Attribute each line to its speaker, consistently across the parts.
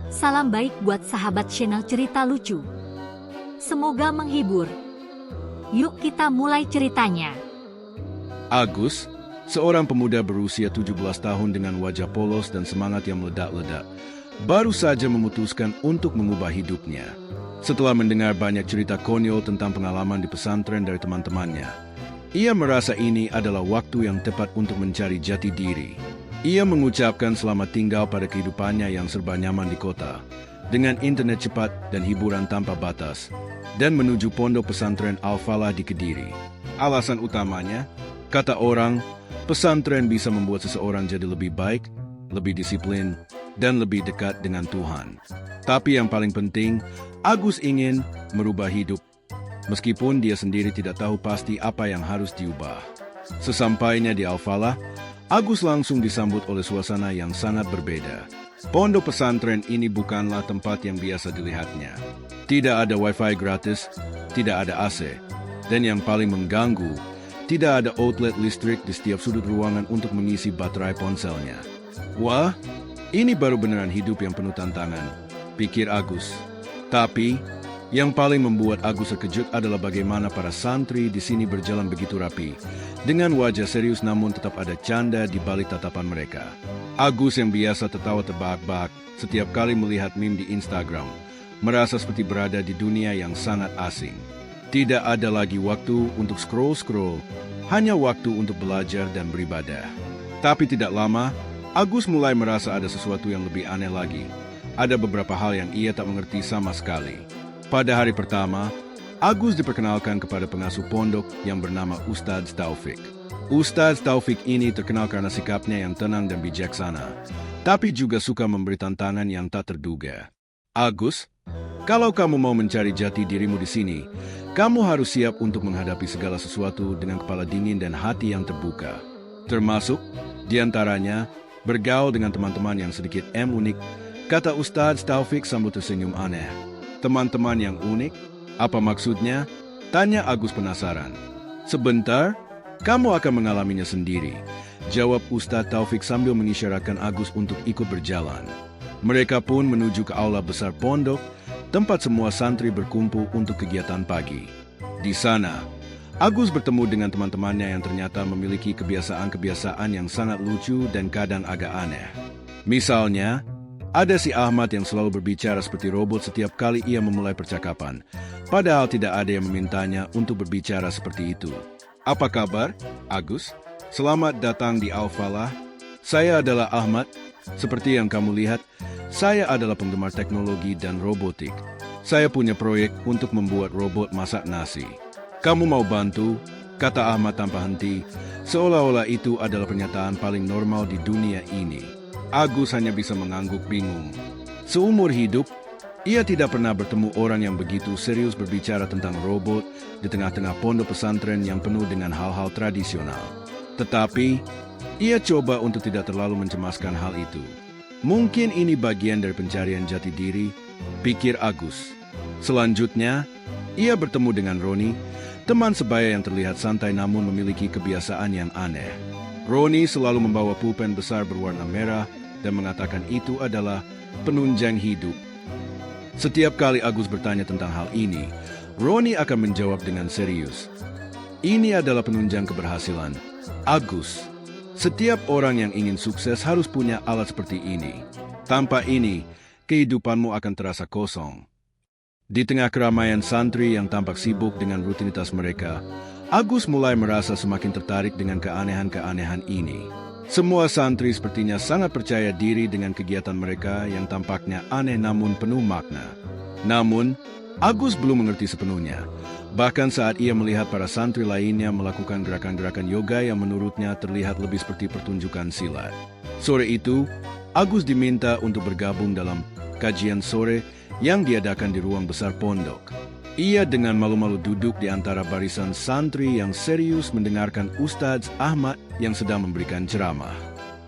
Speaker 1: Salam baik buat sahabat channel cerita lucu. Semoga menghibur. Yuk kita mulai ceritanya.
Speaker 2: Agus, seorang pemuda berusia 17 tahun dengan wajah polos dan semangat yang meledak-ledak, baru saja memutuskan untuk mengubah hidupnya. Setelah mendengar banyak cerita konyol tentang pengalaman di pesantren dari teman-temannya, ia merasa ini adalah waktu yang tepat untuk mencari jati diri. Ia mengucapkan selamat tinggal pada kehidupannya yang serba nyaman di kota, dengan internet cepat dan hiburan tanpa batas, dan menuju pondok pesantren Al-Falah di Kediri. Alasan utamanya, kata orang, pesantren bisa membuat seseorang jadi lebih baik, lebih disiplin, dan lebih dekat dengan Tuhan. Tapi yang paling penting, Agus ingin merubah hidup, meskipun dia sendiri tidak tahu pasti apa yang harus diubah. Sesampainya di Al-Falah, Agus langsung disambut oleh suasana yang sangat berbeda. Pondok pesantren ini bukanlah tempat yang biasa dilihatnya. Tidak ada wifi gratis, tidak ada AC, dan yang paling mengganggu, tidak ada outlet listrik di setiap sudut ruangan untuk mengisi baterai ponselnya. Wah, ini baru beneran hidup yang penuh tantangan, pikir Agus. Tapi, yang paling membuat Agus terkejut adalah bagaimana para santri di sini berjalan begitu rapi, dengan wajah serius namun tetap ada canda di balik tatapan mereka. Agus yang biasa tertawa terbahak-bahak setiap kali melihat meme di Instagram, merasa seperti berada di dunia yang sangat asing. Tidak ada lagi waktu untuk scroll-scroll, hanya waktu untuk belajar dan beribadah. Tapi tidak lama, Agus mulai merasa ada sesuatu yang lebih aneh lagi. Ada beberapa hal yang ia tak mengerti sama sekali. Pada hari pertama, Agus diperkenalkan kepada pengasuh pondok yang bernama Ustadz Taufik. Ustadz Taufik ini terkenal karena sikapnya yang tenang dan bijaksana, tapi juga suka memberi tantangan yang tak terduga. Agus, kalau kamu mau mencari jati dirimu di sini, kamu harus siap untuk menghadapi segala sesuatu dengan kepala dingin dan hati yang terbuka. Termasuk, diantaranya, bergaul dengan teman-teman yang sedikit unik, kata Ustadz Taufik sambil tersenyum aneh. Teman-teman yang unik? Apa maksudnya? Tanya Agus penasaran. Sebentar, kamu akan mengalaminya sendiri, jawab Ustadz Taufik sambil mengisyaratkan Agus untuk ikut berjalan. Mereka pun menuju ke aula besar pondok, tempat semua santri berkumpul untuk kegiatan pagi. Di sana, Agus bertemu dengan teman-temannya yang ternyata memiliki kebiasaan-kebiasaan yang sangat lucu dan kadang agak aneh. Misalnya, ada si Ahmad yang selalu berbicara seperti robot setiap kali ia memulai percakapan, padahal tidak ada yang memintanya untuk berbicara seperti itu. Apa kabar, Agus? Selamat datang di Al-Falah. Saya adalah Ahmad. Seperti yang kamu lihat, saya adalah penggemar teknologi dan robotik. Saya punya proyek untuk membuat robot masak nasi. Kamu mau bantu? Kata Ahmad tanpa henti, seolah-olah itu adalah pernyataan paling normal di dunia ini. Agus hanya bisa mengangguk bingung. Seumur hidup, ia tidak pernah bertemu orang yang begitu serius berbicara tentang robot di tengah-tengah pondok pesantren yang penuh dengan hal-hal tradisional. Tetapi, ia coba untuk tidak terlalu mencemaskan hal itu. Mungkin ini bagian dari pencarian jati diri, pikir Agus. Selanjutnya, ia bertemu dengan Roni, teman sebaya yang terlihat santai namun memiliki kebiasaan yang aneh. Roni selalu membawa pulpen besar berwarna merah dan mengatakan itu adalah penunjang hidup. Setiap kali Agus bertanya tentang hal ini, Roni akan menjawab dengan serius. Ini adalah penunjang keberhasilan. Agus, setiap orang yang ingin sukses harus punya alat seperti ini. Tanpa ini, kehidupanmu akan terasa kosong. Di tengah keramaian santri yang tampak sibuk dengan rutinitas mereka, Agus mulai merasa semakin tertarik dengan keanehan-keanehan ini. Semua santri sepertinya sangat percaya diri dengan kegiatan mereka yang tampaknya aneh namun penuh makna. Namun, Agus belum mengerti sepenuhnya. Bahkan saat ia melihat para santri lainnya melakukan gerakan-gerakan yoga yang menurutnya terlihat lebih seperti pertunjukan silat. Sore itu, Agus diminta untuk bergabung dalam kajian sore yang diadakan di ruang besar pondok. Ia dengan malu-malu duduk di antara barisan santri yang serius mendengarkan Ustadz Ahmad yang sedang memberikan ceramah.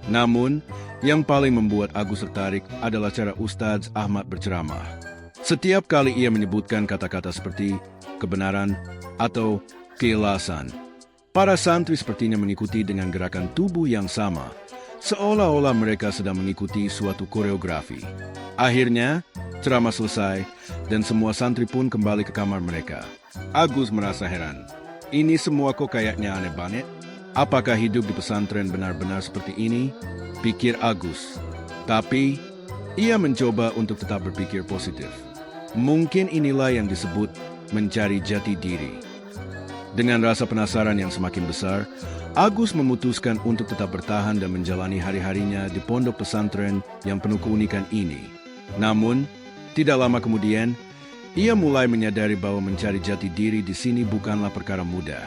Speaker 2: Namun, yang paling membuat Agus tertarik adalah cara Ustadz Ahmad berceramah. Setiap kali ia menyebutkan kata-kata seperti kebenaran atau keikhlasan, para santri sepertinya mengikuti dengan gerakan tubuh yang sama, seolah-olah mereka sedang mengikuti suatu koreografi. Akhirnya, ceramah selesai, dan semua santri pun kembali ke kamar mereka. Agus merasa heran. Ini semua kok kayaknya aneh banget? Apakah hidup di pesantren benar-benar seperti ini? Pikir Agus. Tapi, ia mencoba untuk tetap berpikir positif. Mungkin inilah yang disebut mencari jati diri. Dengan rasa penasaran yang semakin besar, Agus memutuskan untuk tetap bertahan dan menjalani hari-harinya di pondok pesantren yang penuh keunikan ini. Namun, tidak lama kemudian, ia mulai menyadari bahwa mencari jati diri di sini bukanlah perkara mudah.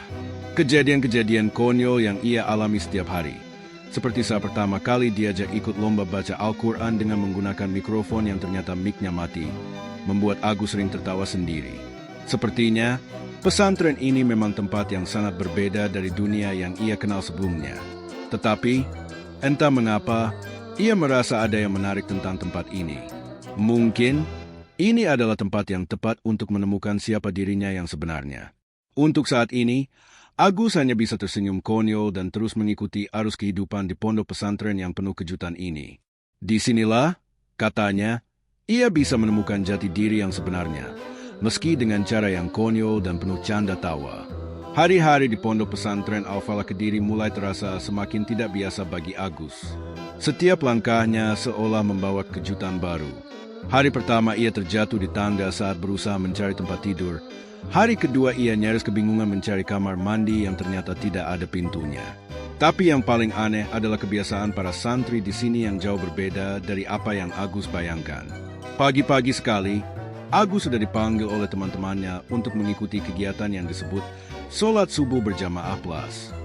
Speaker 2: Kejadian-kejadian konyol yang ia alami setiap hari, seperti saat pertama kali diajak ikut lomba baca Al-Quran dengan menggunakan mikrofon yang ternyata mic-nya mati, membuat Agus sering tertawa sendiri. Sepertinya, pesantren ini memang tempat yang sangat berbeda dari dunia yang ia kenal sebelumnya. Tetapi, entah mengapa, ia merasa ada yang menarik tentang tempat ini. Mungkin, ini adalah tempat yang tepat untuk menemukan siapa dirinya yang sebenarnya. Untuk saat ini, Agus hanya bisa tersenyum konyol dan terus mengikuti arus kehidupan di pondok pesantren yang penuh kejutan ini. Disinilah, katanya, ia bisa menemukan jati diri yang sebenarnya, meski dengan cara yang konyol dan penuh canda tawa. Hari-hari di pondok pesantren Al-Falah Kediri mulai terasa semakin tidak biasa bagi Agus. Setiap langkahnya seolah membawa kejutan baru. Hari pertama ia terjatuh di tangga saat berusaha mencari tempat tidur. Hari kedua ia nyaris kebingungan mencari kamar mandi yang ternyata tidak ada pintunya. Tapi yang paling aneh adalah kebiasaan para santri di sini yang jauh berbeda dari apa yang Agus bayangkan. Pagi-pagi sekali, Agus sudah dipanggil oleh teman-temannya untuk mengikuti kegiatan yang disebut sholat subuh berjamaah plus.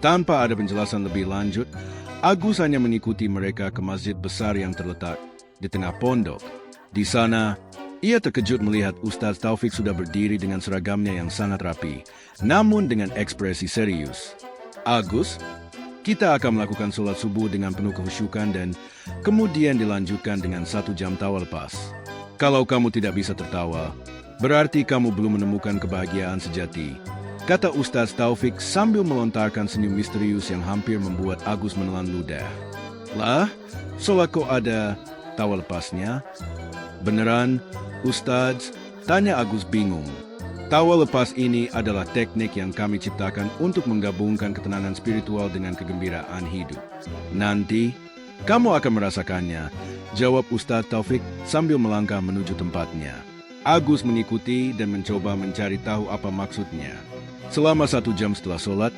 Speaker 2: Tanpa ada penjelasan lebih lanjut, Agus hanya mengikuti mereka ke masjid besar yang terletak di tengah pondok. Di sana, ia terkejut melihat Ustaz Taufik sudah berdiri dengan seragamnya yang sangat rapi, namun dengan ekspresi serius. Agus, kita akan melakukan sholat subuh dengan penuh kehusyukan dan kemudian dilanjutkan dengan 1 jam tawa lepas. Kalau kamu tidak bisa tertawa, berarti kamu belum menemukan kebahagiaan sejati, kata Ustaz Taufik sambil melontarkan senyum misterius yang hampir membuat Agus menelan ludah. Lah, sholat kok ada tawa lepasnya? Beneran, Ustaz? Tanya Agus bingung. Tawa lepas ini adalah teknik yang kami ciptakan untuk menggabungkan ketenangan spiritual dengan kegembiraan hidup. Nanti, kamu akan merasakannya, jawab Ustaz Taufik sambil melangkah menuju tempatnya. Agus mengikuti dan mencoba mencari tahu apa maksudnya. Selama 1 jam setelah sholat,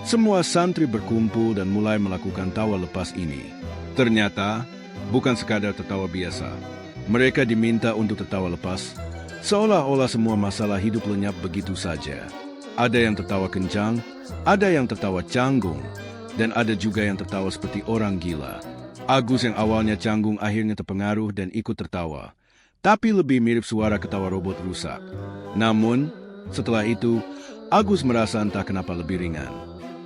Speaker 2: semua santri berkumpul dan mulai melakukan tawa lepas ini. Ternyata, bukan sekadar tertawa biasa. Mereka diminta untuk tertawa lepas, seolah-olah semua masalah hidup lenyap begitu saja. Ada yang tertawa kencang, ada yang tertawa canggung, dan ada juga yang tertawa seperti orang gila. Agus yang awalnya canggung akhirnya terpengaruh dan ikut tertawa, tapi lebih mirip suara ketawa robot rusak. Namun, setelah itu, Agus merasa entah kenapa lebih ringan.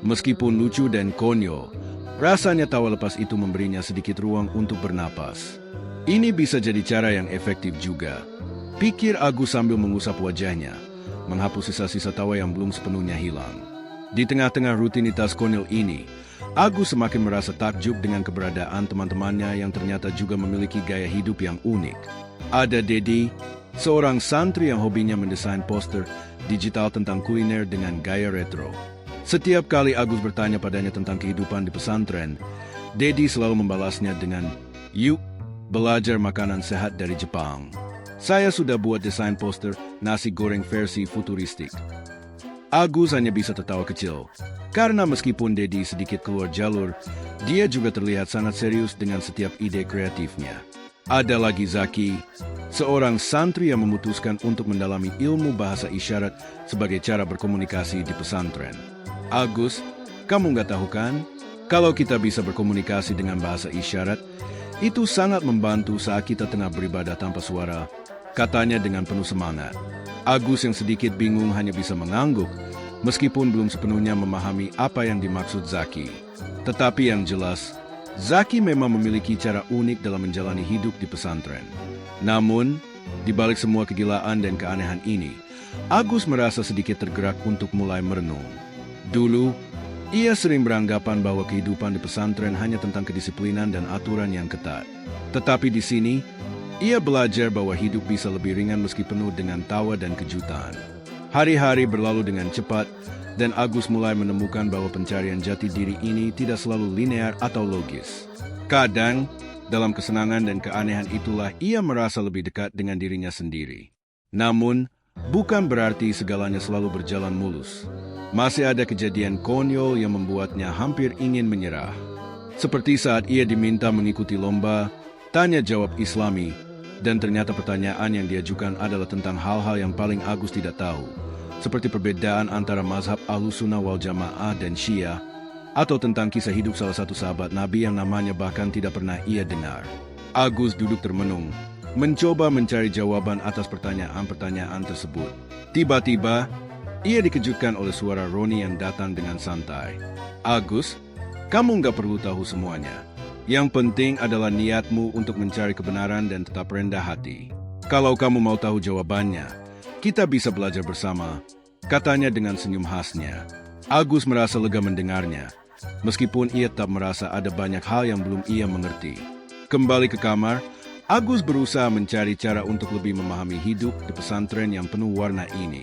Speaker 2: Meskipun lucu dan konyol, rasanya tawa lepas itu memberinya sedikit ruang untuk bernapas. Ini bisa jadi cara yang efektif juga, pikir Agus sambil mengusap wajahnya, menghapus sisa-sisa tawa yang belum sepenuhnya hilang. Di tengah-tengah rutinitas konyol ini, Agus semakin merasa takjub dengan keberadaan teman-temannya yang ternyata juga memiliki gaya hidup yang unik. Ada Dedi, seorang santri yang hobinya mendesain poster digital tentang kuliner dengan gaya retro. Setiap kali Agus bertanya padanya tentang kehidupan di pesantren, Dedi selalu membalasnya dengan, "Yuk, belajar makanan sehat dari Jepang. Saya sudah buat desain poster nasi goreng versi futuristik." Agus hanya bisa tertawa kecil, karena meskipun Dedi sedikit keluar jalur, dia juga terlihat sangat serius dengan setiap ide kreatifnya. Ada lagi Zaki, seorang santri yang memutuskan untuk mendalami ilmu bahasa isyarat sebagai cara berkomunikasi di pesantren. Agus, kamu nggak tahu kan? Kalau kita bisa berkomunikasi dengan bahasa isyarat, itu sangat membantu saat kita tengah beribadah tanpa suara, katanya dengan penuh semangat. Agus yang sedikit bingung hanya bisa mengangguk, meskipun belum sepenuhnya memahami apa yang dimaksud Zaki. Tetapi yang jelas, Zaki memang memiliki cara unik dalam menjalani hidup di pesantren. Namun, di balik semua kegilaan dan keanehan ini, Agus merasa sedikit tergerak untuk mulai merenung. Dulu, Ia sering beranggapan bahwa kehidupan di pesantren hanya tentang kedisiplinan dan aturan yang ketat. Tetapi di sini, ia belajar bahwa hidup bisa lebih ringan meski penuh dengan tawa dan kejutan. Hari-hari berlalu dengan cepat, dan Agus mulai menemukan bahwa pencarian jati diri ini tidak selalu linear atau logis. Kadang, dalam kesenangan dan keanehan itulah ia merasa lebih dekat dengan dirinya sendiri. Namun, bukan berarti segalanya selalu berjalan mulus. Masih ada kejadian konyol yang membuatnya hampir ingin menyerah. Seperti saat ia diminta mengikuti lomba tanya jawab Islami, dan ternyata pertanyaan yang diajukan adalah tentang hal-hal yang paling Agus tidak tahu, seperti perbedaan antara mazhab Ahlussunnah wal Jamaah dan Syiah, atau tentang kisah hidup salah satu sahabat Nabi yang namanya bahkan tidak pernah ia dengar. Agus duduk termenung, mencoba mencari jawaban atas pertanyaan-pertanyaan tersebut. Tiba-tiba, ia dikejutkan oleh suara Roni yang datang dengan santai. Agus, kamu nggak perlu tahu semuanya. Yang penting adalah niatmu untuk mencari kebenaran dan tetap rendah hati. Kalau kamu mau tahu jawabannya, kita bisa belajar bersama, katanya dengan senyum khasnya. Agus merasa lega mendengarnya, meskipun ia tetap merasa ada banyak hal yang belum ia mengerti. Kembali ke kamar, Agus berusaha mencari cara untuk lebih memahami hidup di pesantren yang penuh warna ini.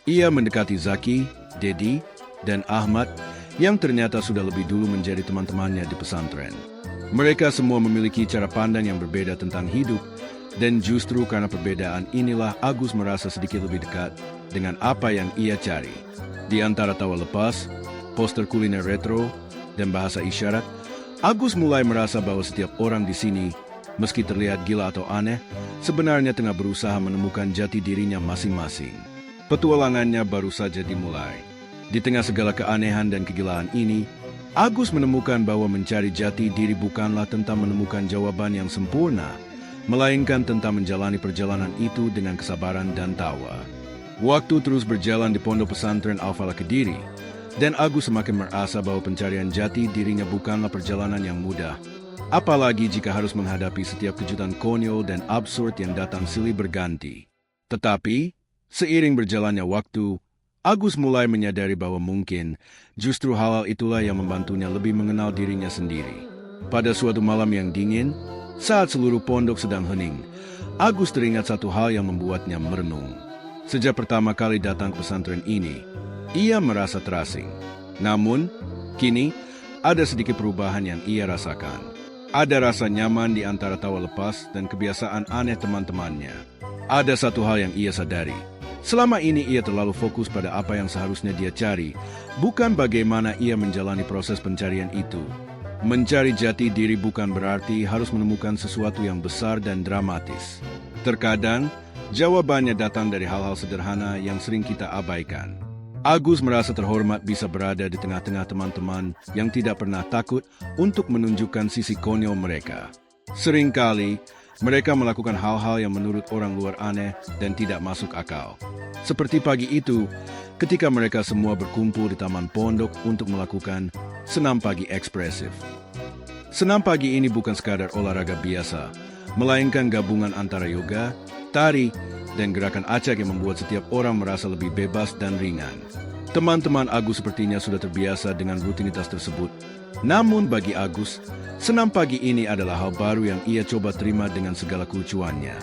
Speaker 2: Ia mendekati Zaki, Dedi, dan Ahmad yang ternyata sudah lebih dulu menjadi teman-temannya di pesantren. Mereka semua memiliki cara pandang yang berbeda tentang hidup, dan justru karena perbedaan inilah Agus merasa sedikit lebih dekat dengan apa yang ia cari. Di antara tawa lepas, poster kuliner retro, dan bahasa isyarat, Agus mulai merasa bahwa setiap orang di sini, meski terlihat gila atau aneh, sebenarnya tengah berusaha menemukan jati dirinya masing-masing. Petualangannya baru saja dimulai. Di tengah segala keanehan dan kegilaan ini, Agus menemukan bahwa mencari jati diri bukanlah tentang menemukan jawaban yang sempurna, melainkan tentang menjalani perjalanan itu dengan kesabaran dan tawa. Waktu terus berjalan di pondok pesantren Al-Falah Kediri, dan Agus semakin merasa bahwa pencarian jati dirinya bukanlah perjalanan yang mudah, apalagi jika harus menghadapi setiap kejutan konyol dan absurd yang datang silih berganti. Tetapi, seiring berjalannya waktu, Agus mulai menyadari bahwa mungkin justru hal-hal itulah yang membantunya lebih mengenal dirinya sendiri. Pada suatu malam yang dingin, saat seluruh pondok sedang hening, Agus teringat satu hal yang membuatnya merenung. Sejak pertama kali datang ke pesantren ini, ia merasa terasing. Namun, kini ada sedikit perubahan yang ia rasakan. Ada rasa nyaman di antara tawa lepas dan kebiasaan aneh teman-temannya. Ada satu hal yang ia sadari. Selama ini ia terlalu fokus pada apa yang seharusnya dia cari, bukan bagaimana ia menjalani proses pencarian itu. Mencari jati diri bukan berarti harus menemukan sesuatu yang besar dan dramatis. Terkadang, jawabannya datang dari hal-hal sederhana yang sering kita abaikan. Agus merasa terhormat bisa berada di tengah-tengah teman-teman yang tidak pernah takut untuk menunjukkan sisi konyol mereka. Seringkali, mereka melakukan hal-hal yang menurut orang luar aneh dan tidak masuk akal. Seperti pagi itu, ketika mereka semua berkumpul di taman pondok untuk melakukan senam pagi ekspresif. Senam pagi ini bukan sekadar olahraga biasa, melainkan gabungan antara yoga, tari, dan gerakan acak yang membuat setiap orang merasa lebih bebas dan ringan. Teman-teman Agus sepertinya sudah terbiasa dengan rutinitas tersebut. Namun bagi Agus, senam pagi ini adalah hal baru yang ia coba terima dengan segala kelucuannya.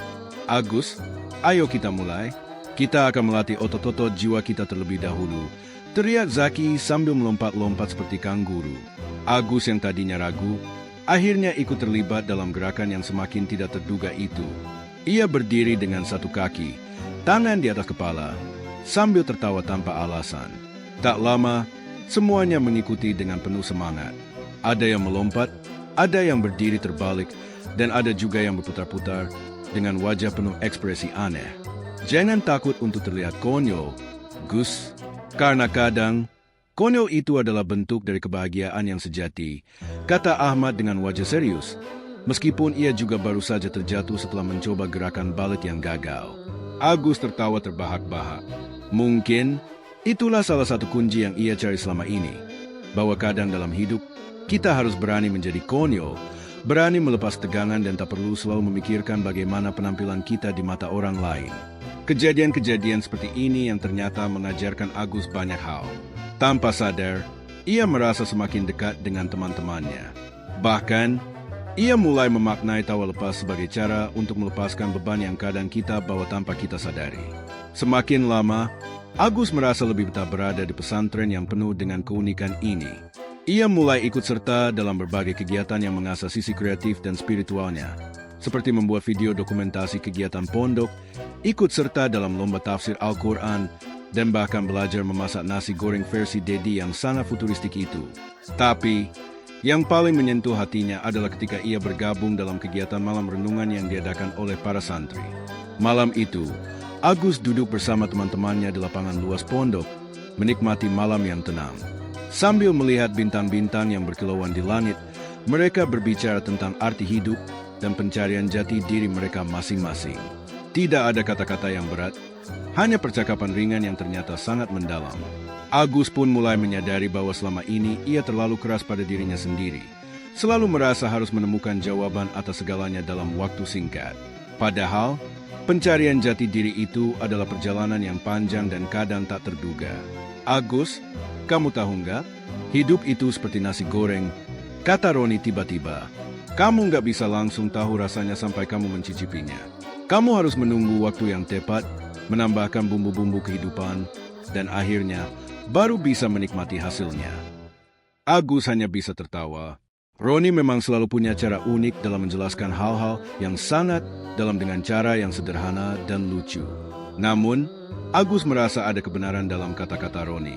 Speaker 2: Agus, ayo kita mulai. Kita akan melatih otot-otot jiwa kita terlebih dahulu. Teriak Zaki sambil melompat-lompat seperti kanguru. Agus yang tadinya ragu, akhirnya ikut terlibat dalam gerakan yang semakin tidak terduga itu. Ia berdiri dengan satu kaki, tangan di atas kepala, sambil tertawa tanpa alasan. Tak lama, semuanya mengikuti dengan penuh semangat. Ada yang melompat, ada yang berdiri terbalik, dan ada juga yang berputar-putar dengan wajah penuh ekspresi aneh. Jangan takut untuk terlihat konyol, Gus, karena kadang konyol itu adalah bentuk dari kebahagiaan yang sejati, kata Ahmad dengan wajah serius. Meskipun ia juga baru saja terjatuh setelah mencoba gerakan balet yang gagal. Agus tertawa terbahak-bahak. Mungkin itulah salah satu kunci yang ia cari selama ini. Bahwa kadang dalam hidup, kita harus berani menjadi konyol, berani melepas tegangan dan tak perlu selalu memikirkan bagaimana penampilan kita di mata orang lain. Kejadian-kejadian seperti ini yang ternyata mengajarkan Agus banyak hal. Tanpa sadar, ia merasa semakin dekat dengan teman-temannya. Bahkan, ia mulai memaknai tawa lepas sebagai cara untuk melepaskan beban yang kadang kita bawa tanpa kita sadari. Semakin lama, Agus merasa lebih betah berada di pesantren yang penuh dengan keunikan ini. Ia mulai ikut serta dalam berbagai kegiatan yang mengasah sisi kreatif dan spiritualnya, seperti membuat video dokumentasi kegiatan pondok, ikut serta dalam lomba tafsir Al-Quran, dan bahkan belajar memasak nasi goreng versi Dedi yang sangat futuristik itu. Tapi, yang paling menyentuh hatinya adalah ketika ia bergabung dalam kegiatan malam renungan yang diadakan oleh para santri. Malam itu, Agus duduk bersama teman-temannya di lapangan luas pondok, menikmati malam yang tenang. Sambil melihat bintang-bintang yang berkilauan di langit, mereka berbicara tentang arti hidup dan pencarian jati diri mereka masing-masing. Tidak ada kata-kata yang berat, hanya percakapan ringan yang ternyata sangat mendalam. Agus pun mulai menyadari bahwa selama ini ia terlalu keras pada dirinya sendiri, selalu merasa harus menemukan jawaban atas segalanya dalam waktu singkat. Padahal, pencarian jati diri itu adalah perjalanan yang panjang dan kadang tak terduga. Agus, kamu tahu nggak? Hidup itu seperti nasi goreng, kata Roni tiba-tiba. Kamu nggak bisa langsung tahu rasanya sampai kamu mencicipinya. Kamu harus menunggu waktu yang tepat, menambahkan bumbu-bumbu kehidupan, dan akhirnya baru bisa menikmati hasilnya. Agus hanya bisa tertawa. Roni memang selalu punya cara unik dalam menjelaskan hal-hal yang sangat dalam dengan cara yang sederhana dan lucu. Namun, Agus merasa ada kebenaran dalam kata-kata Roni.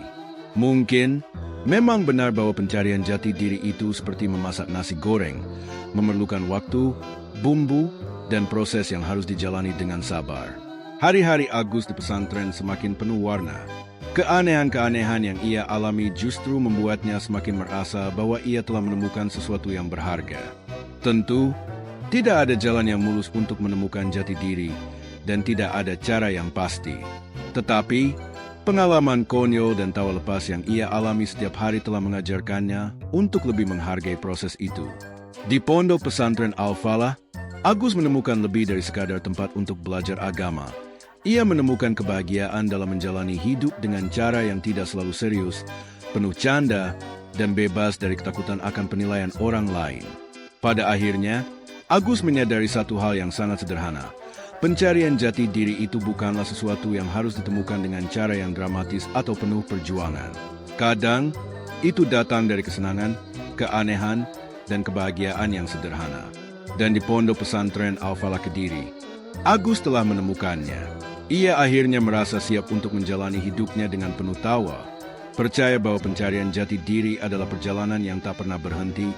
Speaker 2: Mungkin memang benar bahwa pencarian jati diri itu seperti memasak nasi goreng, memerlukan waktu, bumbu, dan proses yang harus dijalani dengan sabar. Hari-hari Agus di pesantren semakin penuh warna. Keanehan-keanehan yang ia alami justru membuatnya semakin merasa bahwa ia telah menemukan sesuatu yang berharga. Tentu, tidak ada jalan yang mulus untuk menemukan jati diri, dan tidak ada cara yang pasti. Tetapi, pengalaman konyol dan tawa lepas yang ia alami setiap hari telah mengajarkannya untuk lebih menghargai proses itu. Di pondok pesantren Al-Falah, Agus menemukan lebih dari sekadar tempat untuk belajar agama. Ia menemukan kebahagiaan dalam menjalani hidup dengan cara yang tidak selalu serius, penuh canda, dan bebas dari ketakutan akan penilaian orang lain. Pada akhirnya, Agus menyadari satu hal yang sangat sederhana. Pencarian jati diri itu bukanlah sesuatu yang harus ditemukan dengan cara yang dramatis atau penuh perjuangan. Kadang, itu datang dari kesenangan, keanehan, dan kebahagiaan yang sederhana. Dan di pondok pesantren Al-Falah Kediri, Agus telah menemukannya. Ia akhirnya merasa siap untuk menjalani hidupnya dengan penuh tawa, percaya bahwa pencarian jati diri adalah perjalanan yang tak pernah berhenti,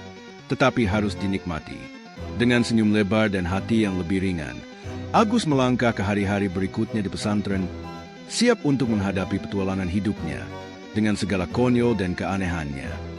Speaker 2: tetapi harus dinikmati. Dengan senyum lebar dan hati yang lebih ringan, Agus melangkah ke hari-hari berikutnya di pesantren, siap untuk menghadapi petualangan hidupnya dengan segala konyol dan keanehannya.